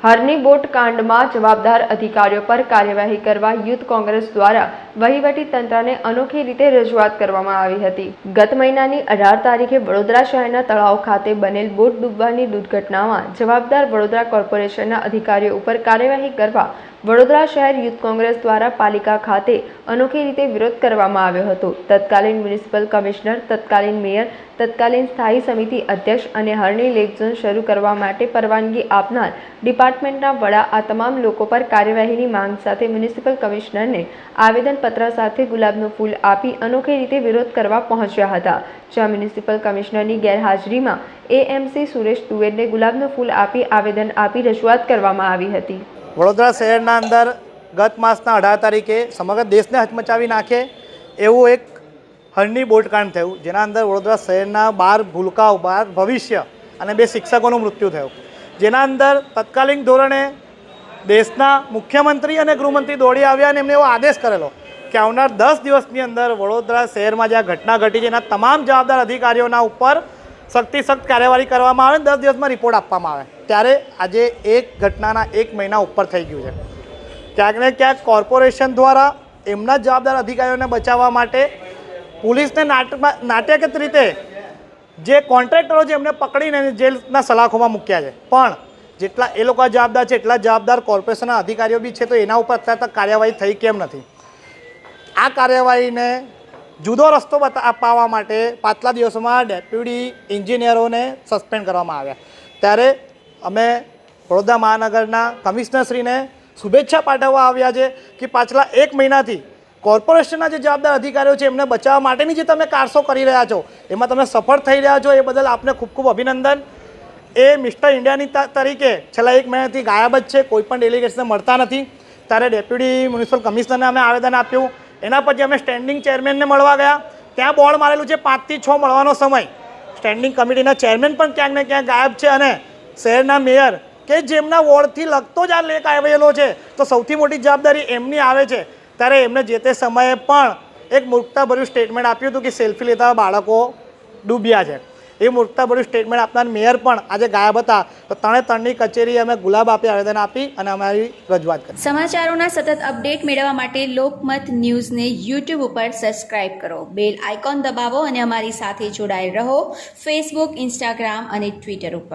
હરની boat કાંડમાં જવાબદાર અધિકારીઓ પર કાર્યવાહી કરવા યુથ કોંગ્રેસ દ્વારા વહીવટી તંત્રને અનોખી રીતે રજૂઆત કરવામાં આવી હતી। ગત મહિનાની 18 તારીખે વડોદરા શહેરના તળાવ ખાતે બનેલ બોટ ડૂબવાની દુર્ઘટનામાં જવાબદાર વડોદરા કોર્પોરેશનના અધિકારીઓ ઉપર કાર્યવાહી કરવા વડોદરા શહેર યુથ કોંગ્રેસ દ્વારા પાલિકા ખાતે અનોખી રીતે વિરોધ કરવામાં આવ્યો હતો। તત્કાલીન મ્યુનિસિપલ કમિશનર, તત્કાલીન મેયર, તત્કાલીન સ્થાયી સમિતિ અધ્યક્ષ અને હરની લેક ઝોન શરૂ કરવા માટે પરવાનગી આપનાર ડિપાર્ટમેન્ટના વડા આ તમામ લોકો પર કાર્યવાહીની માંગ સાથે મ્યુનિસિપલ કમિશનરને આવેદનપત્ર સાથે ગુલાબનું ફૂલ આપી અનોખી રીતે વિરોધ કરવા પહોંચ્યા હતા। જ્યાં મ્યુનિસિપલ કમિશનરની ગેરહાજરીમાં એએમસી સુરેશ તુવેરને ગુલાબનું ફૂલ આપી આવેદન આપી રજૂઆત કરવામાં આવી હતી। વડોદરા શહેરના અંદર ગત માસના 18 તારીખે સમગ્ર દેશને હચમચાવી નાખે એવું એક હરની બોટકાંડ થયું, જેના અંદર વડોદરા શહેરના 12 ભૂલકાઓ, 12 ભવિષ્ય અને 2 શિક્ષકોનું મૃત્યુ થયું, જેના અંદર તત્કાલીન ધોરણે દેશના મુખ્યમંત્રી અને ગૃહમંત્રી દોડી આવ્યા અને એમને એવો આદેશ કરેલો કે આવનાર 10 દિવસની અંદર વડોદરા શહેરમાં જે આ ઘટના ઘટી છે એના તમામ જવાબદાર અધિકારીઓના ઉપર સખ્ત કાર્યવાહી કરવામાં આવે, 10 દિવસમાં રિપોર્ટ આપવામાં આવે। ત્યારે આજે એક ઘટનાના 1 મહિના ઉપર થઈ ગયું છે। ક્યાંક ને ક્યાંક કોર્પોરેશન દ્વારા એમના જવાબદાર અધિકારીઓને બચાવવા માટે પોલીસને નાટ્યગત રીતે જે કોન્ટ્રાક્ટરો છે એમને પકડીને જેલના સલાખોમાં મૂક્યા છે, પણ જેટલા એ લોકો જવાબદાર છે એટલા જવાબદાર કોર્પોરેશનના અધિકારીઓ બી છે, તો એના ઉપર અત્યાર તક કાર્યવાહી થઈ કેમ નથી? આ કાર્યવાહીને જુદો રસ્તો અપાવવા માટે પાછલા દિવસોમાં ડેપ્યુટી એન્જિનિયરોને સસ્પેન્ડ કરવામાં આવ્યા। ત્યારે અમે વડોદરા મહાનગરના કમિશનરશ્રીને શુભેચ્છા પાઠવવા આવ્યા છે કે પાછલા 1 મહિનાથી કોર્પોરેશનના જે જવાબદાર અધિકારીઓ છે એમને બચાવવા માટેની જે તમે કારસો કરી રહ્યા છો એમાં તમે સફળ થઈ રહ્યા છો, એ બદલ આપને ખૂબ ખૂબ અભિનંદન। એ મિસ્ટર ઇન્ડિયાની તરીકે છેલ્લા 1 મહિનાથી ગાયબ જ છે, કોઈ પણ ડેલિગેટ્સને મળતા નથી। ત્યારે ડેપ્યુટી મ્યુનિસિપલ કમિશનરને અમે આવેદન આપ્યું, એના પછી અમે સ્ટેન્ડિંગ ચેરમેનને મળવા ગયા, ત્યાં બોર્ડ મારેલું છે 5 થી 6 મળવાનો સમય। સ્ટેન્ડિંગ કમિટીના ચેરમેન પણ ક્યાંક ને ક્યાંક ગાયબ છે, અને શહેરના મેયર કે જેમના વોર્ડથી લગતો જ આ લેક આવેલો છે તો સૌથી મોટી જવાબદારી એમની આવે છે, ત્યારે એમને જે તે સમયે પણ એક મૂર્ખતાભર્યું સ્ટેટમેન્ટ આપ્યું હતું કે સેલ્ફી લેતા બાળકો ડૂબ્યા છે। એ મૂર્ખતાભર્યું સ્ટેટમેન્ટ આપનાર મેયર પણ આજે ગાયબ હતા, તો ત્રણની કચેરી અમે ગુલાબ આપી આવેદન આપી અને અમારી રજૂઆત કરી। સમાચારોના સતત અપડેટ મેળવવા માટે લોકમત ન્યૂઝને યુટ્યુબ ઉપર સબસ્ક્રાઇબ કરો, બેલ આઇકોન દબાવો અને અમારી સાથે જોડાયેલ રહો ફેસબુક, ઇન્સ્ટાગ્રામ અને ટ્વિટર ઉપર।